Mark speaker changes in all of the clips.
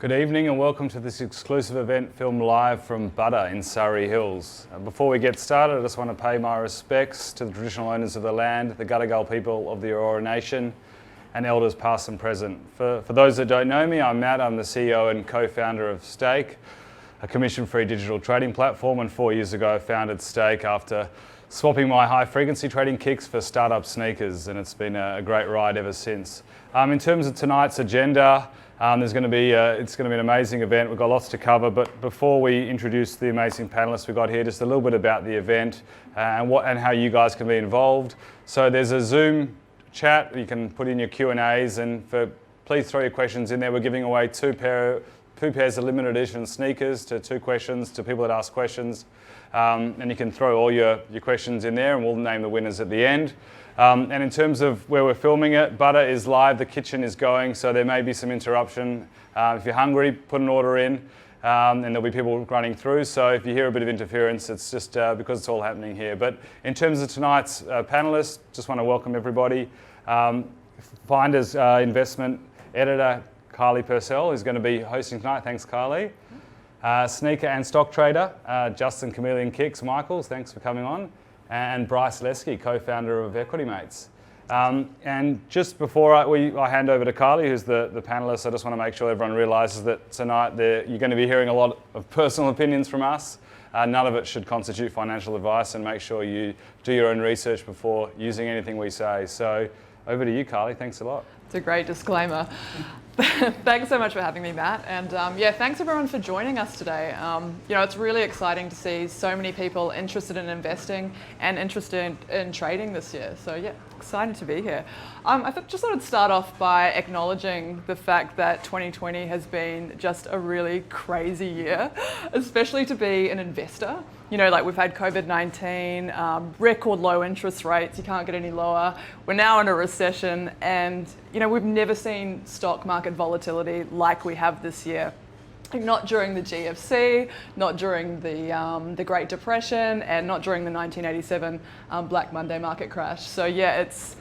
Speaker 1: Good evening and welcome to this exclusive event filmed live from Butter in Surrey Hills. Before we get started, I just want to pay my respects to the traditional owners of the land, the Gadigal people of the Eora Nation, and elders past and present. For those that don't know me, I'm Matt. I'm the CEO and co-founder of Stake, a commission-free digital trading platform, and 4 years ago I founded Stake after swapping my high-frequency trading kicks for startup sneakers, and it's been a great ride ever since. In terms of tonight's agenda, it's going to be an amazing event. We've got lots to cover, but before we introduce the amazing panelists we've got here, just a little bit about the event and how you guys can be involved. So there's a Zoom chat. You can put in your Q&As, and please throw your questions in there. We're giving away two pairs of limited edition sneakers to two questions to people that ask questions, and you can throw all your questions in there, and we'll name the winners at the end. And in terms of where we're filming it, Butter is live, the kitchen is going, so there may be some interruption. If you're hungry, put an order in, and there'll be people running through. So if you hear a bit of interference, it's just because it's all happening here. But in terms of tonight's panelists, just want to welcome everybody. Finders investment editor Carly Purcell is going to be hosting tonight. Thanks, Carly. Sneaker and stock trader Justin Chameleon Kicks Michaels, thanks for coming on. And Bryce Lesky, co-founder of Equity Mates. And just before I hand over to Carly, who's the panelist, I just want to make sure everyone realises that tonight you're going to be hearing a lot of personal opinions from us. None of it should constitute financial advice, and make sure you do your own research before using anything we say. So over to you, Carly. Thanks a lot.
Speaker 2: It's a great disclaimer. Thanks so much for having me, Matt. And thanks everyone for joining us today. It's really exciting to see so many people interested in investing and interested in trading this year. So yeah, excited to be here. I just thought I'd start off by acknowledging the fact that 2020 has been just a really crazy year, especially to be an investor. We've had COVID-19, record low interest rates, you can't get any lower. We're now in a recession, and we've never seen stock market volatility like we have this year. Not during the GFC, not during the Great Depression, and not during the 1987 Black Monday market crash. So yeah, it's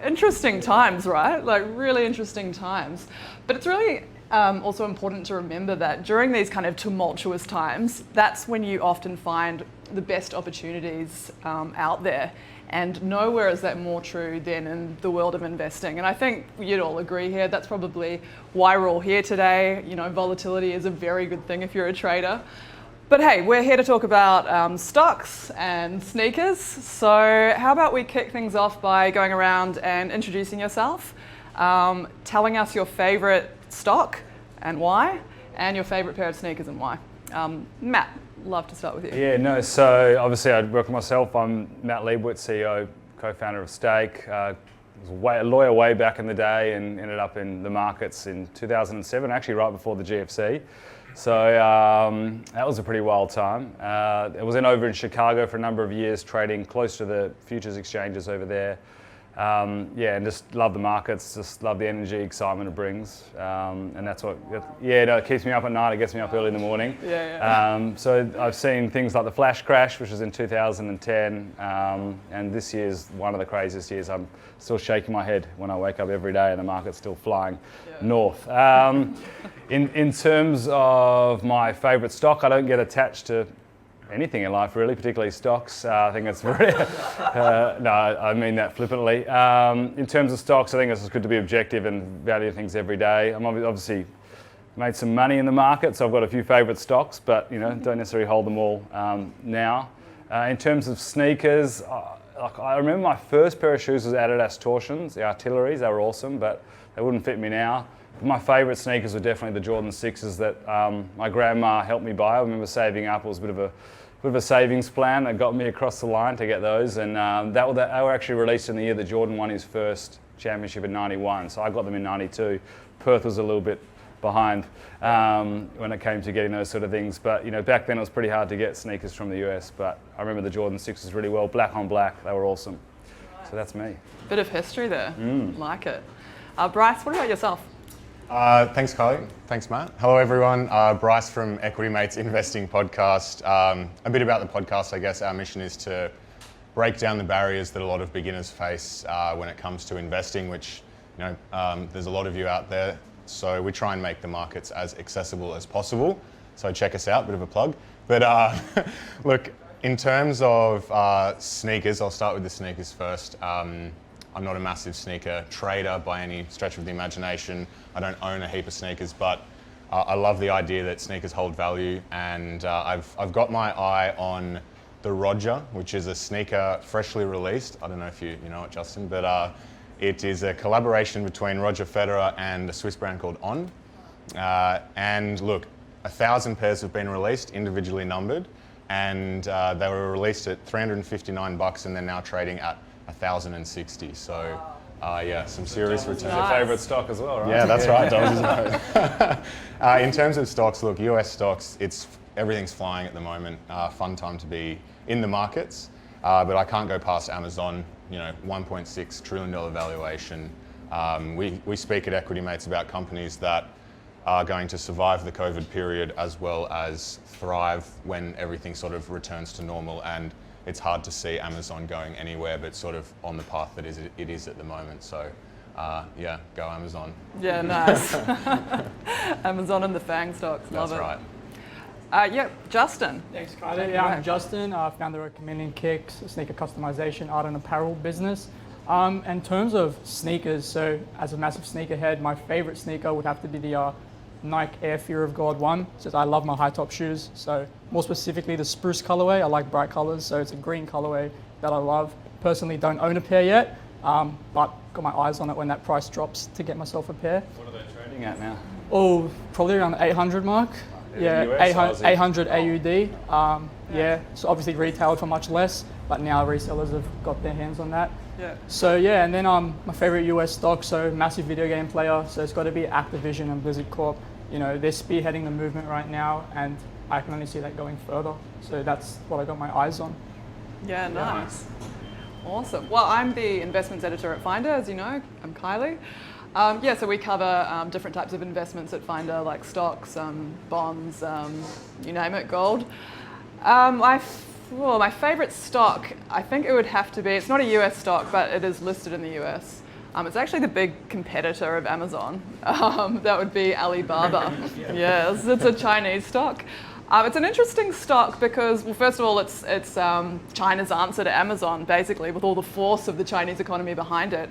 Speaker 2: interesting times, right? Really interesting times. But it's really also important to remember that during these kind of tumultuous times, that's when you often find the best opportunities out there. And nowhere is that more true than in the world of investing. And I think you'd all agree here, that's probably why we're all here today. Volatility is a very good thing if you're a trader. But hey, we're here to talk about stocks and sneakers. So how about we kick things off by going around and introducing yourself, telling us your favorite stock and why, and your favorite pair of sneakers and why. Matt, love to start with you.
Speaker 1: So obviously I'd welcome myself. I'm Matt Liebwitz, CEO, co-founder of Stake. Was a lawyer way back in the day and ended up in the markets in 2007, actually right before the GFC. So that was a pretty wild time. I was over in Chicago for a number of years, trading close to the futures exchanges over there. And just love the markets, just love the energy, excitement it brings, and that's what, it keeps me up at night, it gets me up early in the morning. So I've seen things like the flash crash, which was in 2010, and this year's one of the craziest years. I'm still shaking my head when I wake up every day and the market's still flying north. In terms of my favourite stock, I don't get attached to anything in life really, particularly stocks. I think it's very, no, I mean that flippantly. In terms of stocks, I think it's good to be objective and value things every day. I'm obviously made some money in the market, so I've got a few favourite stocks, but don't necessarily hold them all now. In terms of sneakers, I remember my first pair of shoes was Adidas Torsions, the Artilleries. They were awesome, but they wouldn't fit me now. My favourite sneakers were definitely the Jordan 6s that my grandma helped me buy. I remember saving up. It was a bit of a savings plan that got me across the line to get those, and they were actually released in the year that Jordan won his first championship in '91. So I got them in '92. Perth was a little bit behind when it came to getting those sort of things. But back then it was pretty hard to get sneakers from the US. But I remember the Jordan 6s really well, black on black. They were awesome. So that's me.
Speaker 2: Bit of history there. Like it. Bryce, what about yourself?
Speaker 3: Thanks, Carly. Thanks, Matt. Hello, everyone. Bryce from Equity Mates Investing Podcast. A bit about the podcast, I guess. Our mission is to break down the barriers that a lot of beginners face when it comes to investing, which, there's a lot of you out there So we try and make the markets as accessible as possible. So check us out, bit of a plug. But look, in terms of sneakers, I'll start with the sneakers first. I'm not a massive sneaker trader by any stretch of the imagination. I don't own a heap of sneakers, but I love the idea that sneakers hold value, and I've got my eye on the Roger, which is a sneaker freshly released. I don't know if you know it, Justin, but it is a collaboration between Roger Federer and a Swiss brand called On. And look, 1,000 pairs have been released, individually numbered, and they were released at $359, and they're now trading at 1,060. So yeah, some serious returns.
Speaker 1: Your favourite stock as well, right?
Speaker 3: Yeah, that's right, Don's. In terms of stocks, look, US stocks, everything's flying at the moment. Fun time to be in the markets, but I can't go past Amazon. You know, $1.6 trillion valuation. We speak at Equity Mates about companies that are going to survive the COVID period as well as thrive when everything sort of returns to normal, and it's hard to see Amazon going anywhere but sort of on the path that it is at the moment. So yeah, go Amazon.
Speaker 2: Yeah, nice. Amazon and the FANG stocks, love it.
Speaker 3: That's right.
Speaker 2: Yeah, Justin.
Speaker 4: Thanks, Kylie. Yeah, I'm Justin, founder of Chameleon Kicks, a sneaker customization, art and apparel business. In terms of sneakers, so as a massive sneakerhead, my favorite sneaker would have to be the Nike Air Fear of God 1. Since I love my high top shoes, so more specifically the spruce colorway. I like bright colors, so it's a green colorway that I love. Personally, don't own a pair yet, but got my eyes on it when that price drops to get myself a pair.
Speaker 1: What are they trading at now?
Speaker 4: Oh, probably around the 800 mark. Yeah,
Speaker 1: US,
Speaker 4: 800 AUD. Yeah, so obviously retailed for much less, but now resellers have got their hands on that.
Speaker 2: Yeah.
Speaker 4: So yeah, and then my favorite US stock, so massive video game player, so it's got to be Activision and Blizzard Corp. You know, they're spearheading the movement right now, and I can only see that going further. So that's what I got my eyes on.
Speaker 2: Yeah, nice. Awesome. Well, I'm the investments editor at Finder, as you know. I'm Kylie. Yeah, so we cover different types of investments at Finder, like stocks, bonds, you name it, gold. My favorite stock, I think it would have to be, it's not a US stock, but it is listed in the US. It's actually the big competitor of Amazon. That would be Alibaba. Yes, it's a Chinese stock. It's an interesting stock because, well, first of all, it's China's answer to Amazon, basically, with all the force of the Chinese economy behind it.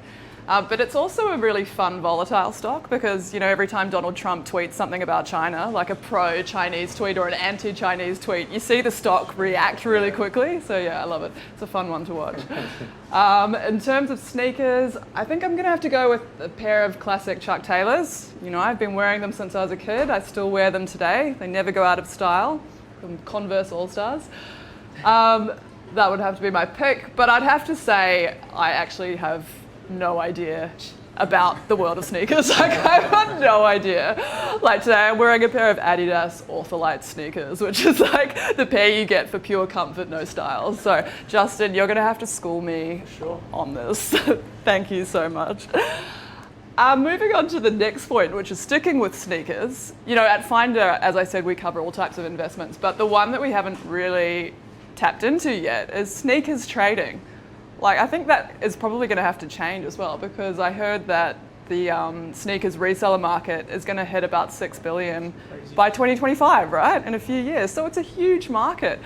Speaker 2: But it's also a really fun, volatile stock because, you know, every time Donald Trump tweets something about China, like a pro-Chinese tweet or an anti-Chinese tweet, you see the stock react really quickly. So yeah, I love it. It's a fun one to watch. In terms of sneakers, I think I'm going to have to go with a pair of classic Chuck Taylors. You know, I've been wearing them since I was a kid. I still wear them today. They never go out of style. Converse All-Stars. That would have to be my pick. But I'd have to say I actually have no idea about the world of sneakers. Like, I've got no idea. Like today I'm wearing a pair of Adidas Ortholite sneakers, which is like the pair you get for pure comfort, no style. So Justin, you're gonna have to school me on this. Thank you so much. Moving on to the next point, which is sticking with sneakers. You know, at Finder, as I said, we cover all types of investments, but the one that we haven't really tapped into yet is sneakers trading. Like, I think that is probably going to have to change as well, because I heard that the sneakers reseller market is going to hit about $6 billion by 2025, right? In a few years. So it's a huge market.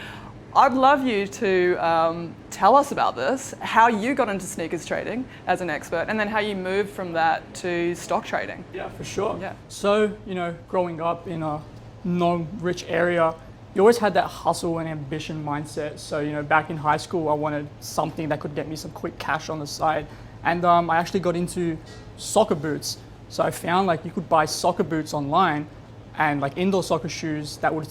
Speaker 2: I'd love you to tell us about this, how you got into sneakers trading as an expert, and then how you moved from that to stock trading.
Speaker 4: Yeah, for sure.
Speaker 2: Yeah.
Speaker 4: So, you know, growing up in a non-rich area, you always had that hustle and ambition mindset. So, you know, back in high school, I wanted something that could get me some quick cash on the side. And I actually got into soccer boots. So I found like you could buy soccer boots online and like indoor soccer shoes that would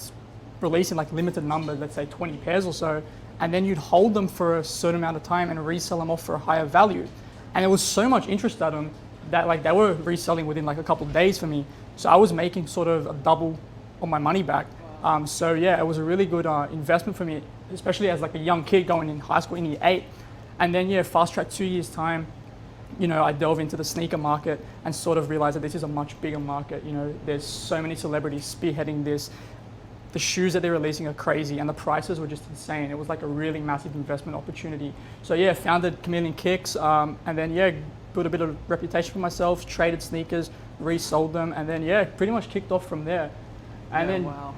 Speaker 4: release in like limited numbers, let's say 20 pairs or so. And then you'd hold them for a certain amount of time and resell them off for a higher value. And there was so much interest at them that like they were reselling within like a couple of days for me. So I was making sort of a double on my money back. So yeah, it was a really good investment for me, especially as like a young kid going in high school in year 8. And then yeah, fast track 2 years time, you know, I delve into the sneaker market and sort of realized that this is a much bigger market. You know, there's so many celebrities spearheading this. The shoes that they're releasing are crazy and the prices were just insane. It was like a really massive investment opportunity. So yeah, founded Chameleon Kicks and then yeah, built a bit of reputation for myself, traded sneakers, resold them, and then pretty much kicked off from there. And then
Speaker 2: wow.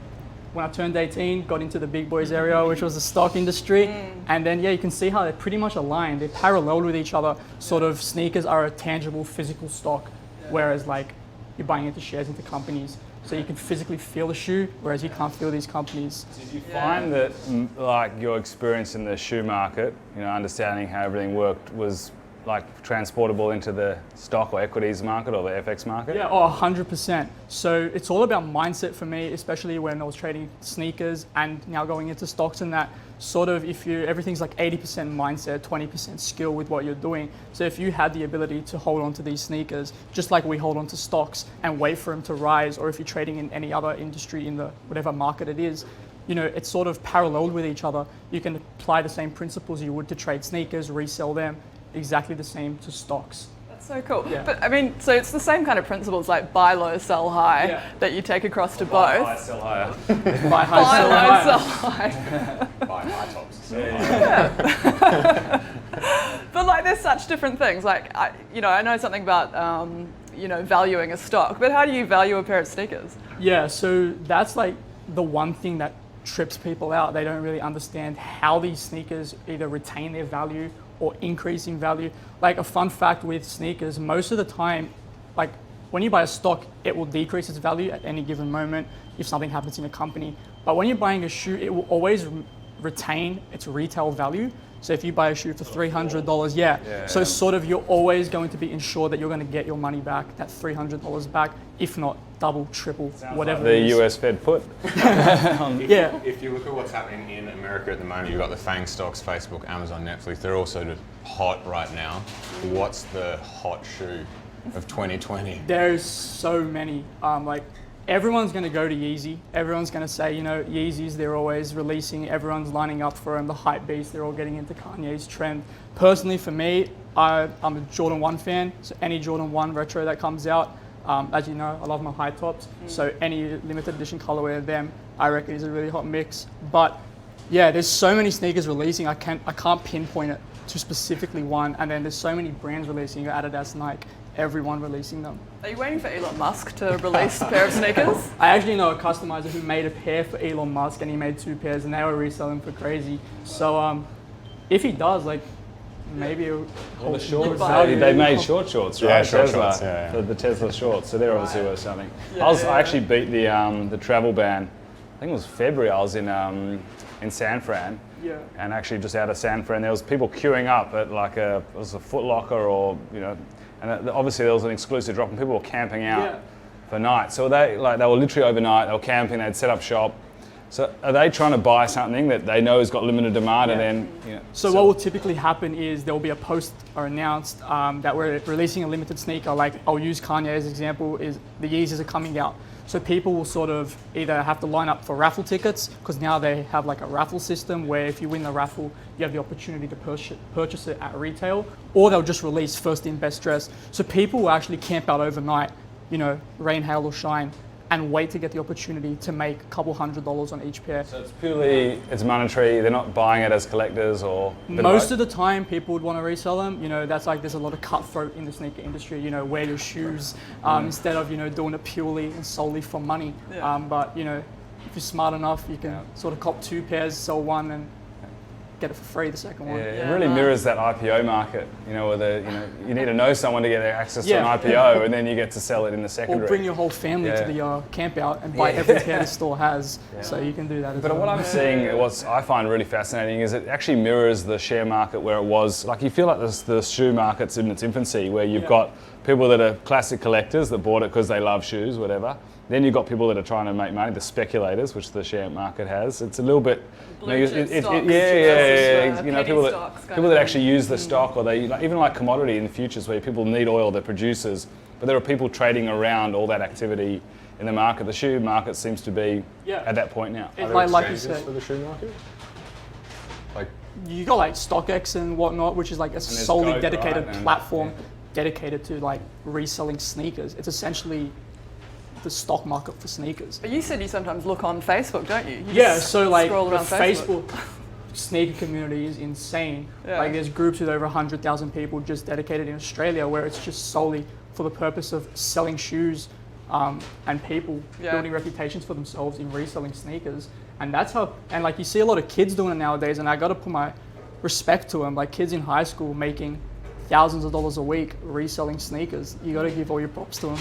Speaker 4: when I turned 18, got into the big boys area, which was the stock industry. And then, you can see how they're pretty much aligned. They're parallel with each other. Sort of sneakers are a tangible physical stock, whereas like you're buying into shares into companies. So you can physically feel the shoe, whereas you can't feel these companies.
Speaker 1: Did you find that, like, your experience in the shoe market, understanding how everything worked, was like transportable into the stock or equities market or the FX market?
Speaker 4: Yeah, 100%. So it's all about mindset for me, especially when I was trading sneakers and now going into stocks and that. Sort of everything's like 80% mindset, 20% skill with what you're doing. So if you had the ability to hold on to these sneakers, just like we hold on to stocks and wait for them to rise, or if you're trading in any other industry in the whatever market it is, it's sort of paralleled with each other. You can apply the same principles you would to trade sneakers, resell them, exactly the same to stocks.
Speaker 2: That's so cool.
Speaker 4: Yeah.
Speaker 2: But I mean, so it's the same kind of principles like buy low, sell high that you take across to
Speaker 1: Buy
Speaker 2: both.
Speaker 1: high, sell higher.
Speaker 4: Buy high,
Speaker 2: Buy
Speaker 4: sell
Speaker 2: low,
Speaker 4: high.
Speaker 2: sell high.
Speaker 3: Buy high tops.
Speaker 2: But like, there's such different things. Like, I know something about, valuing a stock. But how do you value a pair of sneakers?
Speaker 4: Yeah, so that's like the one thing that trips people out. They don't really understand how these sneakers either retain their value or increase in value. Like a fun fact with sneakers, most of the time, like when you buy a stock, it will decrease its value at any given moment if something happens in a company. But when you're buying a shoe, it will always retain its retail value. So if you buy a shoe for $300, so sort of you're always going to be ensured that you're going to get your money back, that $300 back, if not double, triple, whatever
Speaker 1: The
Speaker 4: it is.
Speaker 1: US Fed put.
Speaker 4: Yeah.
Speaker 3: If you look at what's happening in America at the moment, you've got the FANG stocks, Facebook, Amazon, Netflix. They're all sort of hot right now. What's the hot shoe of 2020?
Speaker 4: There's so many. Like everyone's going to go to Yeezy. Everyone's going to say, Yeezys, they're always releasing. Everyone's lining up for them. The hype beast, they're all getting into Kanye's trend. Personally, for me, I'm a Jordan 1 fan. So any Jordan 1 retro that comes out, as you know, I love my high tops. So any limited edition colorway of them, I reckon is a really hot mix. But yeah, there's so many sneakers releasing. I can't pinpoint it to specifically one. And then there's so many brands releasing. You got Adidas, Nike, everyone releasing them.
Speaker 2: Are you waiting for Elon Musk to release a pair of sneakers?
Speaker 4: I actually know a customizer who made a pair for Elon Musk, and he made 2 pairs, and they were reselling for crazy. So if he does, like, maybe it'll
Speaker 1: All the shorts.
Speaker 2: value.
Speaker 1: They made shorts, right?
Speaker 3: Yeah, short
Speaker 1: Tesla,
Speaker 3: shorts, yeah.
Speaker 1: The Tesla shorts. So they're obviously worth something.
Speaker 2: Yeah,
Speaker 1: I actually beat the travel ban. I think it was February. I was in San Fran.
Speaker 4: Yeah.
Speaker 1: And actually just out of San Fran, there was people queuing up at like it was a Foot Locker or and obviously there was an exclusive drop and people were camping out for night. So they were literally overnight. They were camping. They'd set up shop. So are they trying to buy something that they know has got limited demand and then
Speaker 4: So what will typically happen is there will be a post or announced that we're releasing a limited sneaker. Like I'll use Kanye as an example. Is the Yeezys are coming out. So people will sort of either have to line up for raffle tickets because now they have like a raffle system where if you win the raffle, you have the opportunity to purchase it at retail, or they'll just release first in, best dress. So people will actually camp out overnight, rain, hail or shine, and wait to get the opportunity to make a couple $100s on each pair.
Speaker 1: So it's monetary. They're not buying it as collectors or.
Speaker 4: Most of the time, people would want to resell them. That's like there's a lot of cutthroat in the sneaker industry. Wear your shoes instead of doing it purely and solely for money.
Speaker 2: Yeah.
Speaker 4: But if you're smart enough, you can sort of cop 2 pairs, sell one, and get it for free the second one.
Speaker 1: Yeah, it really mirrors that IPO market, where you need to know someone to get access to an
Speaker 4: Yeah.
Speaker 1: IPO, and then you get to sell it in the
Speaker 4: Or
Speaker 1: secondary.
Speaker 4: bring your whole family to the camp out and buy every pair the store has. So you can do that as
Speaker 1: But
Speaker 4: well.
Speaker 1: what I'm seeing, what I find really fascinating is it actually mirrors the share market where it was. Like you feel like the shoe market's in its infancy, where you've got people that are classic collectors that bought it because they love shoes, whatever. Then you've got people that are trying to make money, the speculators, which the share market has. It's a little bit,
Speaker 2: Blue chip stocks,
Speaker 1: people that actually use the stock, or they even like commodity in the futures, where people need oil, they're producers, but there are people trading around all that activity in the market. The shoe market seems to be at that point now.
Speaker 4: It's
Speaker 3: Are there
Speaker 4: like you
Speaker 3: exchanges
Speaker 4: said,
Speaker 3: for the shoe market? Like,
Speaker 4: you got like StockX and whatnot, which is like a solely
Speaker 1: Coke,
Speaker 4: dedicated
Speaker 1: right, and-
Speaker 4: platform dedicated to like reselling sneakers. It's essentially the stock market for sneakers.
Speaker 2: But you said you sometimes look on Facebook, don't you? You
Speaker 4: So like
Speaker 2: scroll
Speaker 4: the
Speaker 2: around
Speaker 4: Facebook sneaker community is insane.
Speaker 2: Yeah.
Speaker 4: Like there's groups with over 100,000 people just dedicated in Australia where it's just solely for the purpose of selling shoes and people
Speaker 2: Yeah.
Speaker 4: building reputations for themselves in reselling sneakers. And that's how, and like you see a lot of kids doing it nowadays, and I got to put my respect to them, like kids in high school making thousands of dollars a week reselling sneakers. You got to give all your props to them.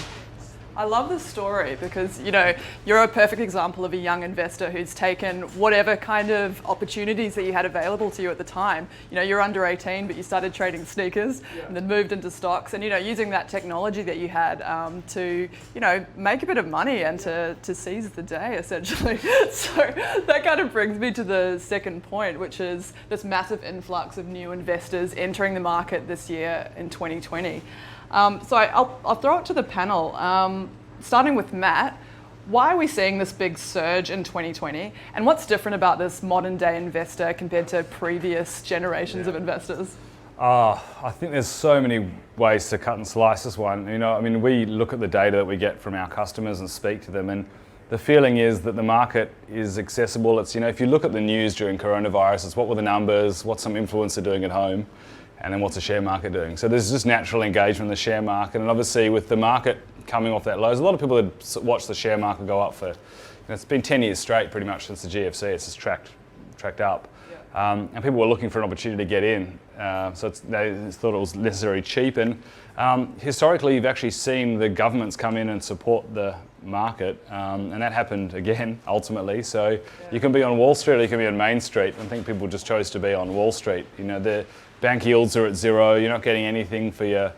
Speaker 2: I love this story because, you know, you're a perfect example of a young investor who's taken whatever kind of opportunities that you had available to you at the time. You know, you're under 18, but you started trading sneakers and then moved into stocks and, you know, using that technology that you had to, you know, make a bit of money and to seize the day, essentially. So that kind of brings me to the second point, which is this massive influx of new investors entering the market this year in 2020. So I'll throw it to the panel. Starting with Matt, why are we seeing this big surge in 2020? And what's different about this modern day investor compared to previous generations of investors?
Speaker 1: I think there's so many ways to cut and slice this one. You know, I mean, we look at the data that we get from our customers and speak to them, and the feeling is that the market is accessible. It's, you know, if you look at the news during coronavirus, it's what were the numbers, what's some influencer doing at home, and then what's the share market doing? So there's just natural engagement in the share market, and obviously with the market coming off that lows, a lot of people had watched the share market go up for, you know, it's been 10 years straight pretty much since the GFC, it's just tracked up. And people were looking for an opportunity to get in, so they thought it was necessarily cheap. And historically, you've actually seen the governments come in and support the market, and that happened again, ultimately. So you can be on Wall Street or you can be on Main Street. I think people just chose to be on Wall Street. You know, the bank yields are at zero, you're not getting anything for your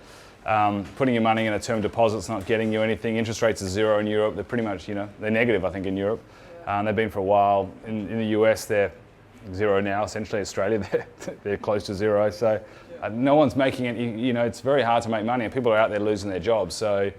Speaker 1: putting your money in a term deposit's not getting you anything. Interest rates are zero in Europe. They're pretty much, you know, they're negative, I think, in Europe. They've been for a while. In the US, they're zero now. Essentially, Australia, they're close to zero. So no one's making it. You know, it's very hard to make money, and people are out there losing their jobs. So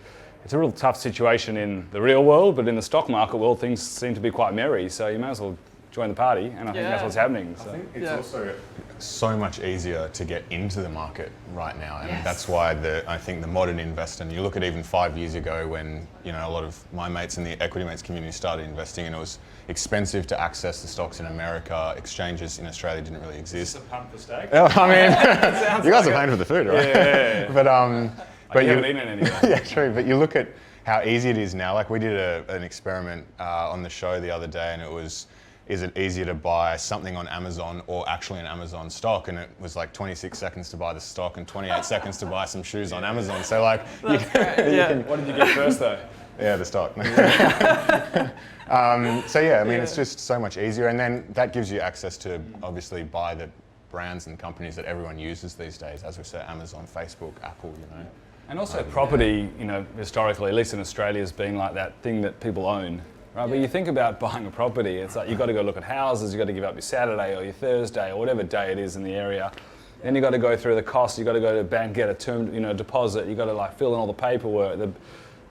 Speaker 1: it's a real tough situation in the real world, but in the stock market world, things seem to be quite merry. So you may as well join the party, and I think that's what's happening. So.
Speaker 3: I think it's also so much easier to get into the market right now, and that's why I think the modern investor, and you look at even 5 years ago when, you know, a lot of my mates in the equity mates community started investing, and it was expensive to access the stocks in America. Exchanges in Australia didn't really exist.
Speaker 1: It's a punt for steak.
Speaker 3: I mean, you guys are paying for the food, right?
Speaker 1: Yeah.
Speaker 3: But
Speaker 1: you haven't eaten it anyway.
Speaker 3: Yeah, true. But you look at how easy it is now. Like we did an experiment on the show the other day, and it was, is it easier to buy something on Amazon or actually an Amazon stock? And it was like 26 seconds to buy the stock and 28 seconds to buy some shoes on Amazon. So like,
Speaker 2: What
Speaker 1: did you get first though?
Speaker 3: Yeah, the stock. So yeah, I mean, it's just so much easier. And then that gives you access to obviously buy the brands and companies that everyone uses these days. As we said, Amazon, Facebook, Apple, you know.
Speaker 1: And also property, you know, historically, at least in Australia, has been like that thing that people own. Right, but you think about buying a property, it's like you've got to go look at houses, you've got to give up your Saturday or your Thursday or whatever day it is in the area. Then you've got to go through the costs, you've got to go to the bank, get a term, you know, deposit, you've got to like fill in all the paperwork,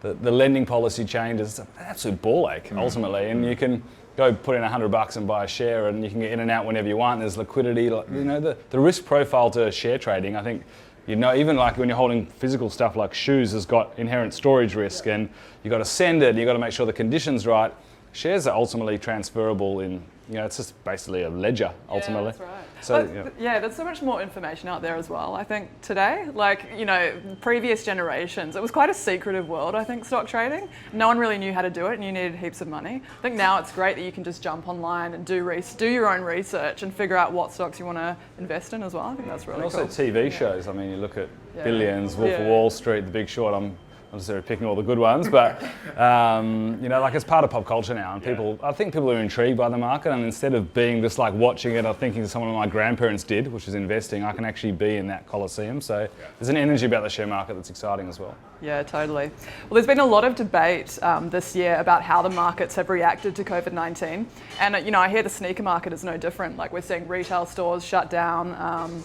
Speaker 1: the lending policy changes. It's an absolute ball ache, ultimately. And you can go put in $100 and buy a share, and you can get in and out whenever you want. There's liquidity, you know, the risk profile to share trading, I think, you know, even like when you're holding physical stuff like shoes has got inherent storage risk, and you've got to send it, you've got to make sure the condition's right. Shares are ultimately transferable in, you know, it's just basically a ledger, ultimately.
Speaker 2: Yeah, that's right.
Speaker 1: So,
Speaker 2: there's so much more information out there as well. I think today, like, you know, previous generations, it was quite a secretive world, I think, stock trading. No one really knew how to do it, and you needed heaps of money. I think now it's great that you can just jump online and do your own research and figure out what stocks you want to invest in as well. I think that's really
Speaker 1: and
Speaker 2: cool.
Speaker 1: also TV shows. I mean, you look at Billions, Wolf of Wall Street, The Big Short. I'm not necessarily picking all the good ones, but you know, like it's part of pop culture now, and I think people are intrigued by the market, and instead of being just like watching it or thinking someone my grandparents did, which is investing, I can actually be in that coliseum. So there's an energy about the share market that's exciting as well.
Speaker 2: Yeah, totally. Well, there's been a lot of debate this year about how the markets have reacted to COVID-19, and you know, I hear the sneaker market is no different. Like we're seeing retail stores shut down.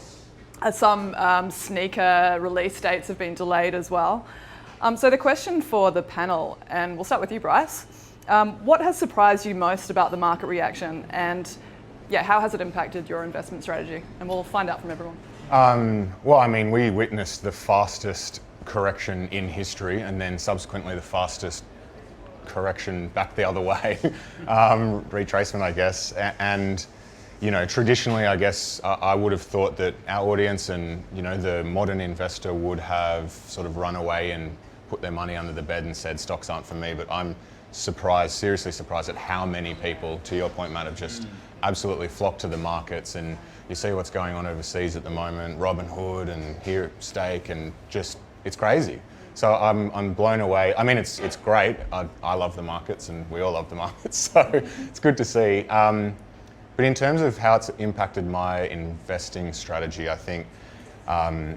Speaker 2: Some sneaker release dates have been delayed as well. So the question for the panel, and we'll start with you, Bryce. What has surprised you most about the market reaction, and how has it impacted your investment strategy? And we'll find out from everyone.
Speaker 3: Well, I mean, we witnessed the fastest correction in history, and then subsequently the fastest correction back the other way, retracement, I guess. And you know, traditionally, I guess I would have thought that our audience and, you know, the modern investor would have sort of run away and put their money under the bed and said stocks aren't for me, but I'm surprised, seriously surprised at how many people, to your point, Matt, have just absolutely flocked to the markets. And you see what's going on overseas at the moment, Robinhood and here Stake, and just, it's crazy. So I'm blown away. I mean, it's great. I love the markets, and we all love the markets, so it's good to see. But in terms of how it's impacted my investing strategy, I think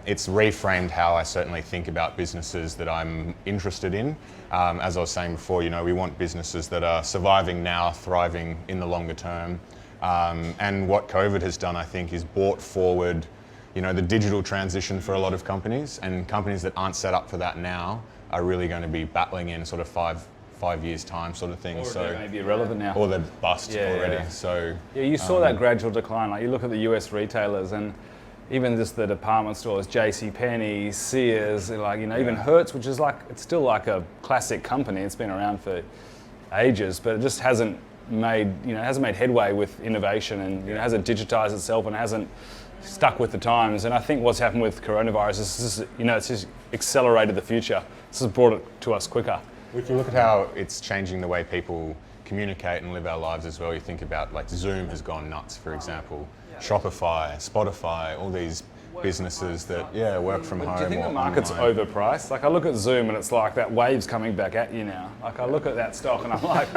Speaker 3: it's reframed how I certainly think about businesses that I'm interested in. As I was saying before, we want businesses that are surviving now, thriving in the longer term. And what COVID has done, I think, is brought forward the digital transition for a lot of companies, and companies that aren't set up for that now are really going to be battling in sort of five years time sort of thing.
Speaker 1: Or
Speaker 3: so
Speaker 1: they're going to be irrelevant now.
Speaker 3: Or they're bust already.
Speaker 1: Yeah.
Speaker 3: So
Speaker 1: yeah, you saw that gradual decline. Like you look at the US retailers, and even just the department stores, JCPenney, Sears, even Hertz, which is it's still like a classic company. It's been around for ages, but it just hasn't made headway with innovation, and hasn't digitized itself, and hasn't stuck with the times. And I think what's happened with coronavirus is it's just accelerated the future. This has brought it to us quicker.
Speaker 3: If you look at how it's changing the way people communicate and live our lives as well, you think about Zoom has gone nuts, for example. Shopify, Spotify, all these businesses that work from home.
Speaker 1: Do you think
Speaker 3: or
Speaker 1: the market's
Speaker 3: online.
Speaker 1: overpriced? I look at Zoom and it's like that wave's coming back at you now. I look at that stock and I'm like,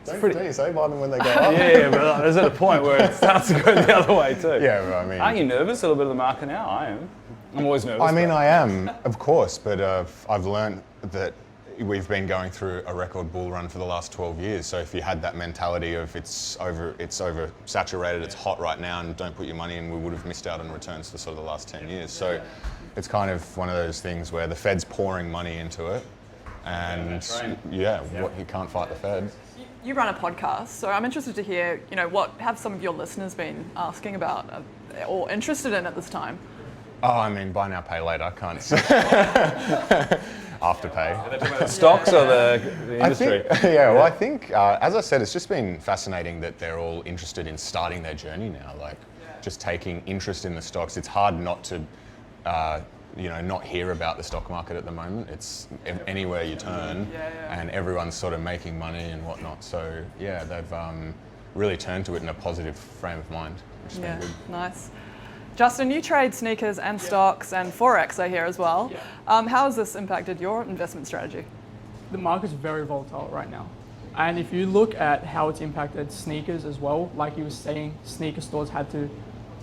Speaker 3: Don't you say buy them when they go up?
Speaker 1: yeah, but there's at a point where it starts to go the other way too.
Speaker 3: Yeah, but I mean,
Speaker 1: aren't you nervous a little bit of the market now? I am. I'm always nervous.
Speaker 3: I mean, I am, of course, but I've learned that we've been going through a record bull run for the last 12 years. So if you had that mentality of it's oversaturated, it's hot right now, and don't put your money in, we would have missed out on returns for sort of the last 10 years. So it's kind of one of those things where the Fed's pouring money into it, and you can't fight the Fed.
Speaker 2: You run a podcast, so I'm interested to hear, what have some of your listeners been asking about or interested in at this time?
Speaker 3: Oh, I mean, buy now, pay later. I can't say. Afterpay.
Speaker 1: The stocks or the industry?
Speaker 3: I think, as I said, it's just been fascinating that they're all interested in starting their journey now, just taking interest in the stocks. It's hard not to, not hear about the stock market at the moment. It's anywhere you turn, and everyone's sort of making money and whatnot. So, they've really turned to it in a positive frame of mind, which has been good.
Speaker 2: Nice. Justin, you trade sneakers and stocks and Forex, I hear, as well. How has this impacted your investment strategy?
Speaker 4: The market's very volatile right now. And if you look at how it's impacted sneakers as well, like you were saying, sneaker stores had to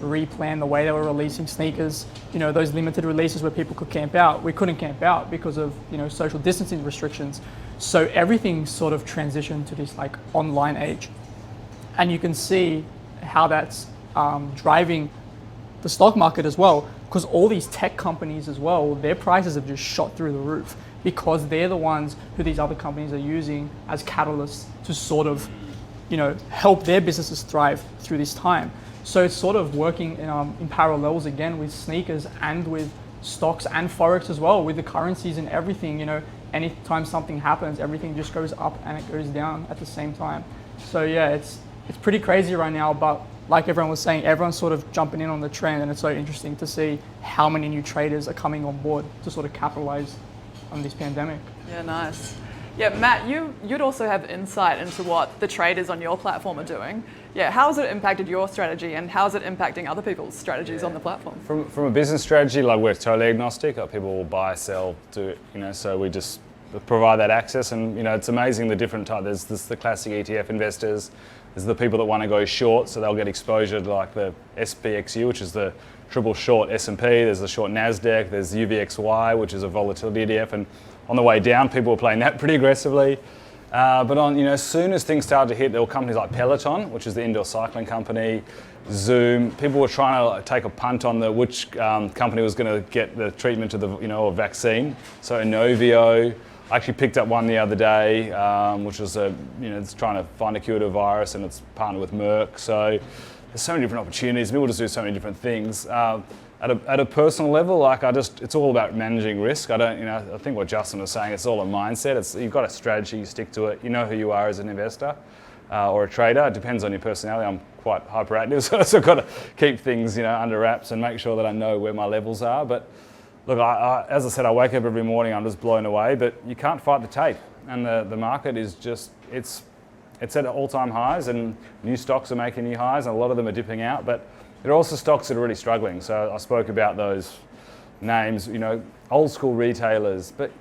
Speaker 4: replan the way they were releasing sneakers. Those limited releases where people could camp out, we couldn't camp out because of, social distancing restrictions. So everything sort of transitioned to this online age. And you can see how that's driving the stock market as well, because all these tech companies as well, their prices have just shot through the roof because they're the ones who these other companies are using as catalysts to sort of, help their businesses thrive through this time. So it's sort of working in parallels again with sneakers and with stocks and Forex as well, with the currencies and everything. Anytime something happens, everything just goes up and it goes down at the same time. So it's pretty crazy right now, but like everyone was saying, everyone's sort of jumping in on the trend, and it's so interesting to see how many new traders are coming on board to sort of capitalize on this pandemic.
Speaker 2: Yeah, nice. Yeah, Matt, you'd also have insight into what the traders on your platform are doing. Yeah, how has it impacted your strategy, and how is it impacting other people's strategies on the platform?
Speaker 1: From a business strategy, we're totally agnostic. People will buy, sell, do so we just provide that access, and it's amazing the different types. There's the classic ETF investors. There's the people that want to go short, so they'll get exposure to the SPXU, which is the triple short S&P. There's the short NASDAQ. There's UVXY, which is a volatility ETF. And on the way down, people were playing that pretty aggressively. But as soon as things started to hit, there were companies like Peloton, which is the indoor cycling company, Zoom. People were trying to take a punt on which company was going to get the treatment to the or vaccine. So Inovio. I actually picked up one the other day, which was it's trying to find a cure to a virus, and it's partnered with Merck. So there's so many different opportunities. People just do so many different things. At a personal level, it's all about managing risk. I think what Justin was saying, it's all a mindset. You've got a strategy, you stick to it. You know who you are as an investor or a trader. It depends on your personality. I'm quite hyperactive, so I've got to keep things under wraps and make sure that I know where my levels are. But Look, as I said, I wake up every morning, I'm just blown away, but you can't fight the tape. And the market is just, it's at all-time highs, and new stocks are making new highs, and a lot of them are dipping out, but there are also stocks that are really struggling. So I spoke about those names, old school retailers, but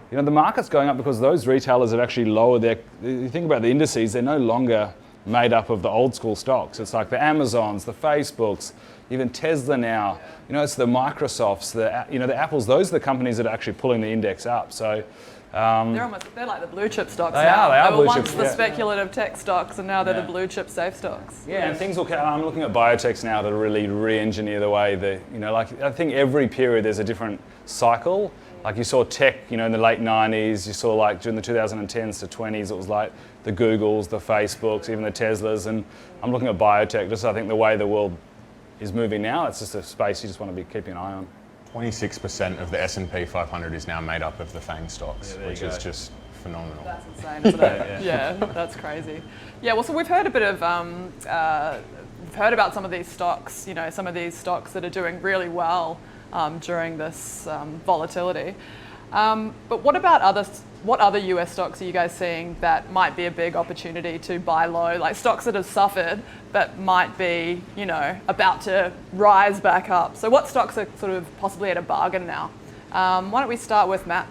Speaker 1: the market's going up because those retailers have actually lowered you think about the indices, they're no longer made up of the old school stocks. It's like the Amazons, the Facebooks, even Tesla now, it's the Microsofts, the Apples, those are the companies that are actually pulling the index up. So
Speaker 2: they're like the blue chip stocks
Speaker 1: they
Speaker 2: now.
Speaker 1: They
Speaker 2: were
Speaker 1: blue
Speaker 2: once
Speaker 1: chips,
Speaker 2: the speculative tech stocks, and now they're the blue chip safe stocks.
Speaker 1: Yeah, and things will. I'm looking at biotechs now to really re-engineer the way I think every period there's a different cycle. Like you saw tech, in the late 90s, you saw like during the 2010s to 20s, it was like the Googles, the Facebooks, even the Teslas, and I'm looking at biotech, just I think the way the world is moving now, it's just a space you just want to be keeping an eye on.
Speaker 3: 26% of the S&P 500 is now made up of the FANG stocks, which is just phenomenal.
Speaker 2: That's insane, isn't it? Yeah, that's crazy. Yeah, well, so we've heard a bit of, we've heard about some of these stocks, some of these stocks that are doing really well during this volatility. But what other US stocks are you guys seeing that might be a big opportunity to buy low, like stocks that have suffered but might be, about to rise back up? So what stocks are sort of possibly at a bargain now? Why don't we start with Matt?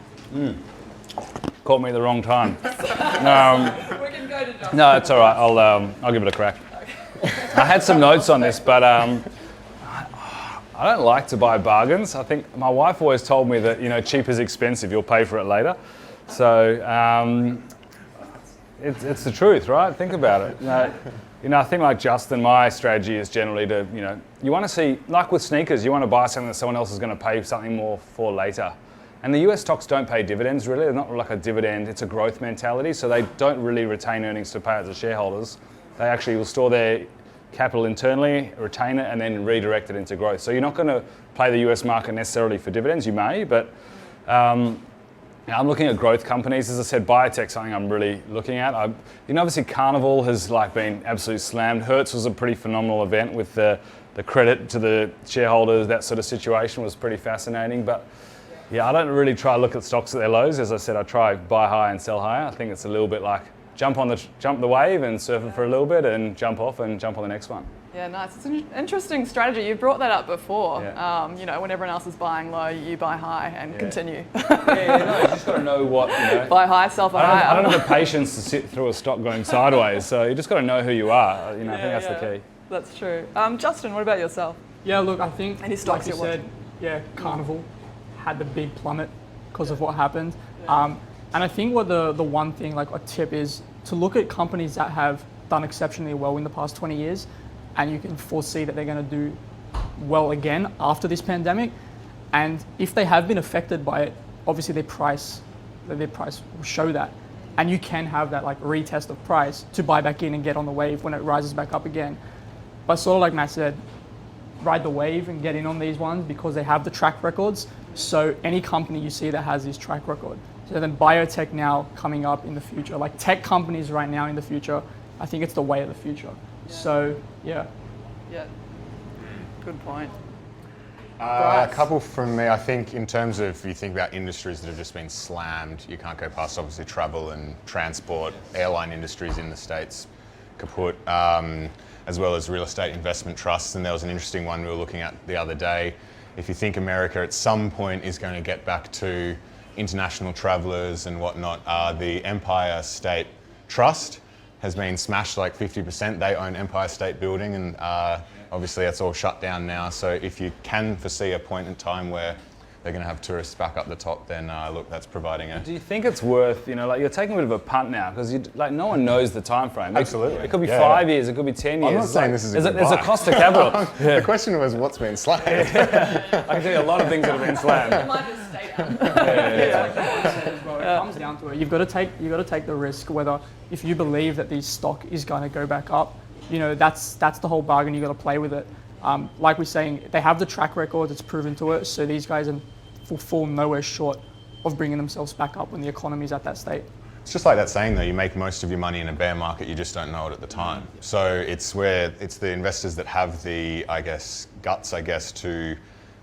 Speaker 1: Caught me at the wrong time.
Speaker 2: We can go to John.
Speaker 1: No, it's all right. I'll give it a crack. I had some notes on this, but I don't like to buy bargains. I think my wife always told me that cheap is expensive. You'll pay for it later. So it's the truth, right? Think about it. I think like Justin, my strategy is generally to you want to see, like with sneakers, you want to buy something that someone else is going to pay something more for later. And the US stocks don't pay dividends really. They're not like a dividend. It's a growth mentality. So they don't really retain earnings to pay out to shareholders. They actually will store their capital internally, retain it, and then redirect it into growth. So you're not going to play the US market necessarily for dividends. You may, but I'm looking at growth companies. As I said, biotech something I'm really looking at. Obviously Carnival has been absolutely slammed. Hertz was a pretty phenomenal event with the credit to the shareholders. That sort of situation was pretty fascinating. But yeah, I don't really try to look at stocks at their lows. As I said, I try buy high and sell higher. I think it's a little bit like jump the wave and surf it for a little bit and jump off and jump on the next one.
Speaker 2: Yeah, nice. It's an interesting strategy. You've brought that up before.
Speaker 1: Yeah.
Speaker 2: When everyone else is buying low, you buy high and continue.
Speaker 1: You just got to know what,
Speaker 2: Buy high, sell for high.
Speaker 1: I don't have the patience to sit through a stock going sideways, so you just got to know who you are. I think that's the key.
Speaker 2: That's true. Justin, what about yourself?
Speaker 4: Yeah, look, I think,
Speaker 2: Any stocks
Speaker 4: like you
Speaker 2: you're
Speaker 4: said, Carnival had the big plummet because of what happened. And I think what the one thing, like a tip is to look at companies that have done exceptionally well in the past 20 years, and you can foresee that they're going to do well again after this pandemic. And if they have been affected by it, obviously their price will show that. And you can have that like retest of price to buy back in and get on the wave when it rises back up again. But sort of like Matt said, ride the wave and get in on these ones because they have the track records. So any company you see that has this track record. So then biotech now coming up in the future, like tech companies right now in the future, I think it's the way of the future. So yeah.
Speaker 2: Yeah, good point.
Speaker 3: A couple from me. I think in terms of, you think about industries that have just been slammed, you can't go past obviously travel and transport, airline industries in the States, kaput, as well as real estate investment trusts. And there was an interesting one we were looking at the other day. If you think America at some point is going to get back to international travelers and whatnot, the Empire State Trust has been smashed like 50%. They own Empire State Building, and obviously that's all shut down now. So if you can foresee a point in time where they're going to have tourists back up the top, then look, that's providing a...
Speaker 1: Do you think it's worth, you're taking a bit of a punt now because no one knows the time frame.
Speaker 3: Absolutely.
Speaker 1: It could be 5 years, it could be 10 years.
Speaker 3: I'm not saying this is a good
Speaker 1: There's a
Speaker 3: buy.
Speaker 1: cost to capital.
Speaker 3: The question was what's been slammed.
Speaker 1: I can tell you a lot of things that have been slammed.
Speaker 2: It might just stay down.
Speaker 4: It comes down to it. You've got to take the risk. Whether if you believe that the stock is going to go back up, that's the whole bargain. You got to play with it. Like we're saying, they have the track record. It's proven to it. So these guys will fall nowhere short of bringing themselves back up when the economy's at that state.
Speaker 3: It's just like that saying though, you make most of your money in a bear market, you just don't know it at the time. So it's the investors that have the, guts, to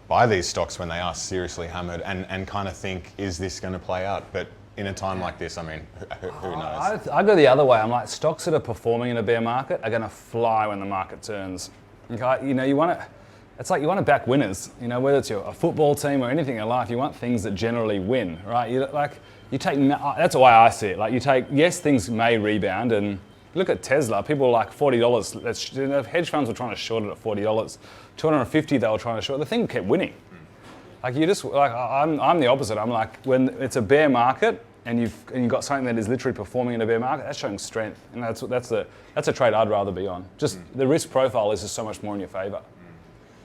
Speaker 3: buy these stocks when they are seriously hammered and kind of think, is this going to play out? But in a time like this, I mean, who knows?
Speaker 1: I go the other way. I'm like, stocks that are performing in a bear market are going to fly when the market turns. Okay? You know, you want to back winners. You know, whether it's a football team or anything in life, you want things that generally win, right? That's why I see it. Yes, things may rebound, and look at Tesla. People are like $40. Hedge funds were trying to short it at $40. $250 they were trying to short. The thing kept winning. I'm the opposite. I'm like, when it's a bear market and you've got something that is literally performing in a bear market, that's showing strength, and that's a trade I'd rather be on. Just the risk profile is just so much more in your favour.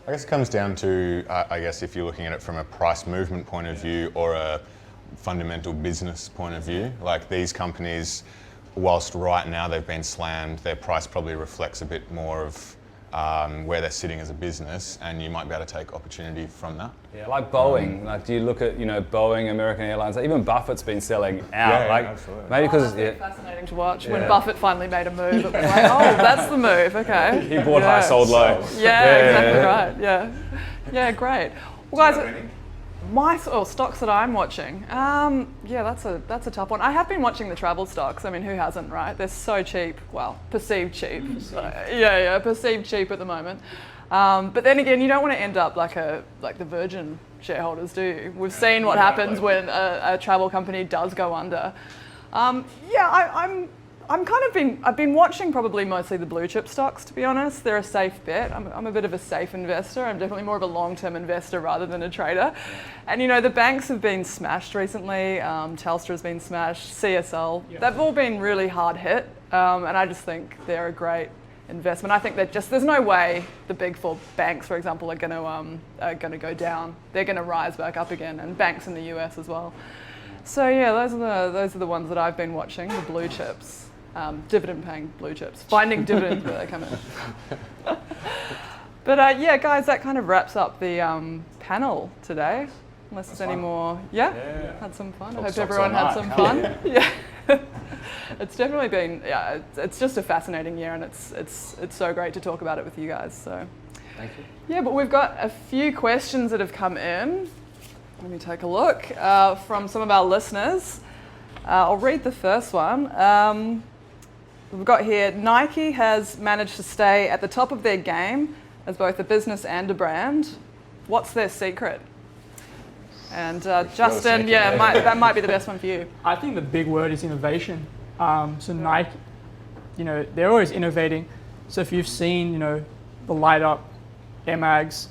Speaker 3: I guess it comes down to, if you're looking at it from a price movement point of view or a fundamental business point of view, like these companies, whilst right now they've been slammed, their price probably reflects a bit more of where they're sitting as a business, and you might be able to take opportunity from that.
Speaker 1: Yeah, like Boeing. Like, do you look at Boeing, American Airlines? Even Buffett's been selling out.
Speaker 3: Absolutely.
Speaker 1: Maybe because
Speaker 2: fascinating to watch. When Buffett finally made a move, it was like, oh, that's the move. Okay.
Speaker 1: He bought high, sold low.
Speaker 2: Exactly right. Yeah, great. Well, guys. Stocks that I'm watching. That's a tough one. I have been watching the travel stocks. I mean, who hasn't, right? They're so cheap. Well, perceived cheap. Perceived cheap at the moment. But then again, you don't want to end up like the Virgin shareholders do. We've seen what happens when a travel company does go under. I've been watching probably mostly the blue chip stocks, to be honest. They're a safe bet. I'm a bit of a safe investor. I'm definitely more of a long-term investor rather than a trader. And the banks have been smashed recently. Telstra has been smashed, CSL. They've all been really hard hit. And I just think they're a great investment. I think that there's no way the big four banks, for example, are going to go down. They're going to rise back up again, and banks in the US as well. So those are the ones that I've been watching, the blue chips. Dividend-paying blue chips, finding dividends where they come in. But guys, that kind of wraps up the panel today. Unless there's any more, had some fun. I hope everyone had some fun. Yeah, it's definitely been. It's just a fascinating year, and it's so great to talk about it with you guys. So,
Speaker 1: thank you.
Speaker 2: Yeah, but we've got a few questions that have come in. Let me take a look from some of our listeners. I'll read the first one. We've got here, Nike has managed to stay at the top of their game as both a business and a brand. What's their secret? And Justin, that might be the best one for you.
Speaker 4: I think the big word is innovation. So Nike, they're always innovating. So if you've seen, the light up Air Mags,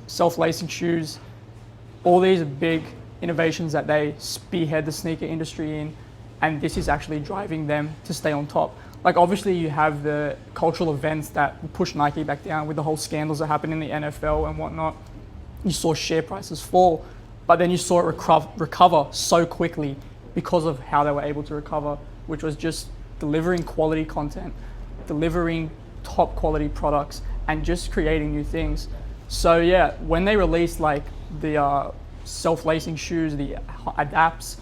Speaker 4: self-lacing shoes, all these are big innovations that they spearhead the sneaker industry in. And this is actually driving them to stay on top. Like, obviously you have the cultural events that push Nike back down with the whole scandals that happened in the NFL and whatnot. You saw share prices fall, but then you saw it recover so quickly because of how they were able to recover, which was just delivering quality content, delivering top quality products, and just creating new things. So when they released like the self-lacing shoes, the Adapts,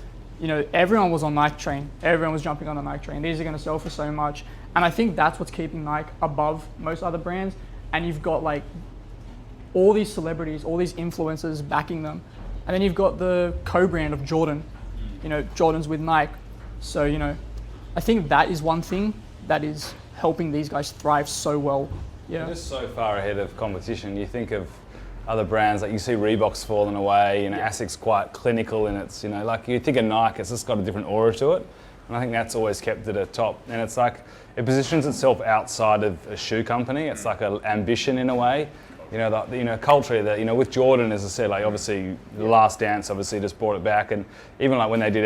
Speaker 4: everyone was on Nike train. Everyone was jumping on the Nike train. These are going to sell for so much. And I think that's what's keeping Nike above most other brands. And you've got like all these celebrities, all these influencers backing them. And then you've got the co-brand of Jordan, Jordan's with Nike. So, I think that is one thing that is helping these guys thrive so well.
Speaker 1: They're just so far ahead of competition. You think of other brands, like you see Reebok's fallen away, ASIC's quite clinical in its, like you think of Nike, it's just got a different aura to it. And I think that's always kept it at top. And it's like, it positions itself outside of a shoe company. It's like an ambition in a way. Culturally, that, with Jordan, as I said, like obviously The Last Dance obviously just brought it back. And even like when they did,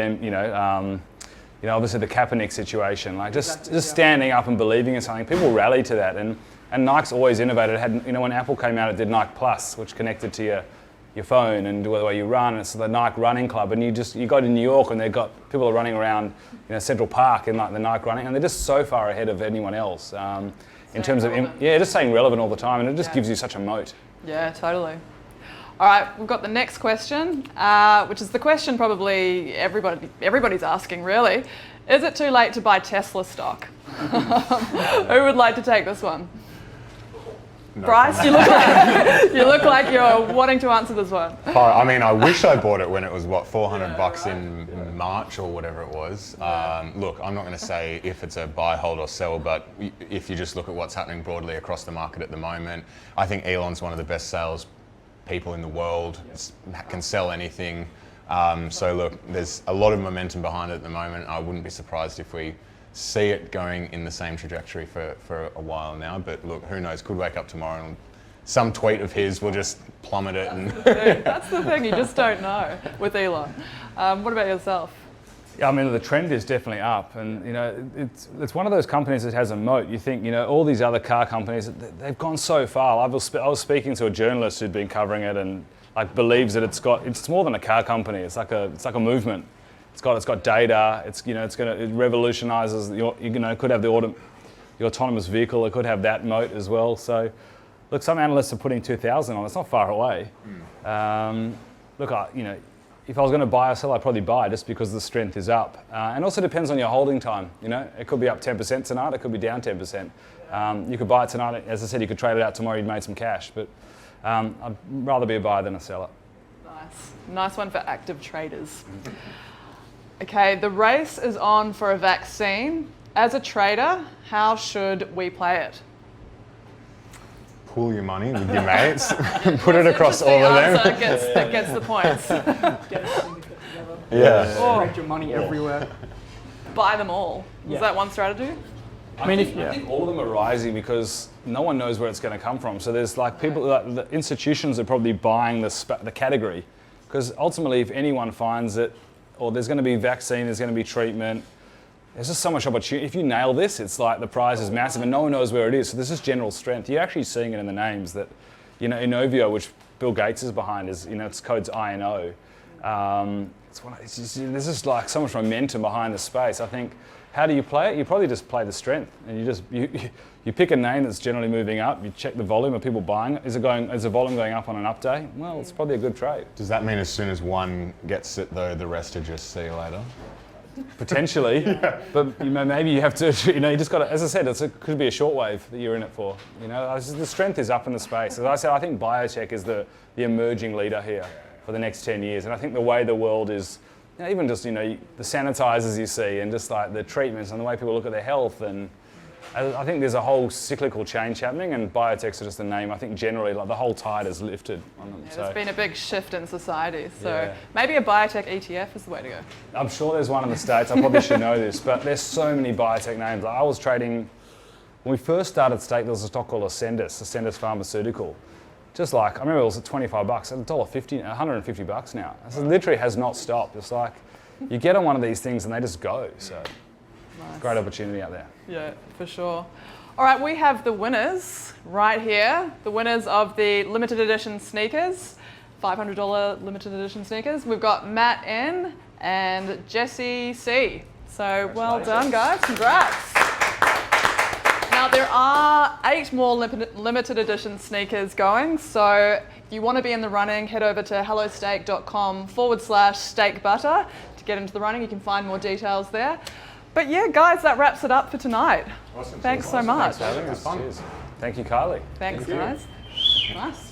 Speaker 1: obviously the Kaepernick situation, like just standing up and believing in something, people rally to that. And Nike's always innovated. It had, when Apple came out, it did Nike Plus, which connected to your phone and the way you run. It's the Nike Running Club, and you go to New York and they've got people are running around, Central Park in like the Nike running, and they're just so far ahead of anyone else in terms of just staying relevant all the time, and it just gives you such a moat.
Speaker 2: Yeah, totally. All right, we've got the next question, which is the question probably everybody's asking really. Is it too late to buy Tesla stock? Who would like to take this one?
Speaker 3: No
Speaker 2: Bryce,
Speaker 3: comment.
Speaker 2: you look like you're wanting to answer this one.
Speaker 3: I mean, I wish I bought it when it was, what, 400 bucks in March or whatever it was. Look, I'm not going to say if it's a buy, hold or sell, but if you just look at what's happening broadly across the market at the moment, I think Elon's one of the best sales people in the world, can sell anything. So look, there's a lot of momentum behind it at the moment. I wouldn't be surprised if we see it going in the same trajectory for a while now. But look, who knows? Could wake up tomorrow and some tweet of his will just plummet it. And
Speaker 2: That's the thing, you just don't know with Elon. What about yourself?
Speaker 1: Yeah, I mean, the trend is definitely up, and you know, it's one of those companies that has a moat. You think, you know, all these other car companies, they've gone so far. I was speaking to a journalist who'd been covering it and like believes that it's more than a car company. It's like a movement. It's got data. It revolutionizes. It could have the autonomous vehicle. It could have that moat as well. So, look, some analysts are putting 2,000 on. It's not far away. Look, if I was going to buy or sell, I'd probably buy just because the strength is up. And also depends on your holding time. You know, it could be up 10% tonight. It could be down 10%. You could buy it tonight. As I said, you could trade it out tomorrow. You'd made some cash. But I'd rather be a buyer than a seller.
Speaker 2: Nice one for active traders. Okay, the race is on for a vaccine. As a trader, how should we play it?
Speaker 3: pool your money with your mates, put it across all of them.
Speaker 2: That gets the points.
Speaker 3: Yeah.
Speaker 4: Spread your money everywhere.
Speaker 2: Buy them all.
Speaker 4: Yeah.
Speaker 2: Is that one strategy?
Speaker 1: I think all of them are rising because no one knows where it's going to come from. So there's like people, like the institutions are probably buying the category, because ultimately, if anyone finds it, or there's going to be vaccine, there's going to be treatment. There's just so much opportunity. If you nail this, it's like the prize is massive and no one knows where it is. So there's this general strength. You're actually seeing it in the names that, Inovio, which Bill Gates is behind, its code's INO. There's just like so much momentum behind the space. I think, how do you play it? You probably just play the strength, and you pick a name that's generally moving up. You check the volume of people buying it. Is the volume going up on an up day? Well, it's probably a good trade.
Speaker 3: Does that mean as soon as one gets it, though, the rest are just see you later?
Speaker 1: Potentially, but maybe you have to. You just got to. As I said, it could be a shortwave that you're in it for. The strength is up in the space. As I said, I think biotech is the emerging leader here for the next 10 years, and I think the way the world is, even just the sanitizers you see, and just like the treatments and the way people look at their health, and I think there's a whole cyclical change happening, and biotechs are just a name. I think generally, like the whole tide has lifted on them.
Speaker 2: There's been a big shift in society, so maybe a biotech ETF is the way to go.
Speaker 1: I'm sure there's one in the States. I probably should know this, but there's so many biotech names. I was trading, when we first started Stake, there was a stock called Ascendis Pharmaceutical. Just like, I remember it was at $25, $1.50, $150 now. It literally has not stopped. It's like, you get on one of these things and they just go, so. Nice. Great opportunity out there.
Speaker 2: Yeah, for sure. All right, we have the winners right here. The winners of the limited edition sneakers, $500 limited edition sneakers. We've got Matt N and Jesse C. So well done, guys. Congrats. Now there are 8 more limited edition sneakers going. So if you want to be in the running, head over to hellostake.com/stake butter to get into the running. You can find more details there. But yeah, guys, that wraps it up for tonight.
Speaker 3: Awesome.
Speaker 2: Thanks so much.
Speaker 3: Thanks for having us. It was fun.
Speaker 1: Cheers. Thank you, Kylie.
Speaker 2: Thanks, guys. Nice.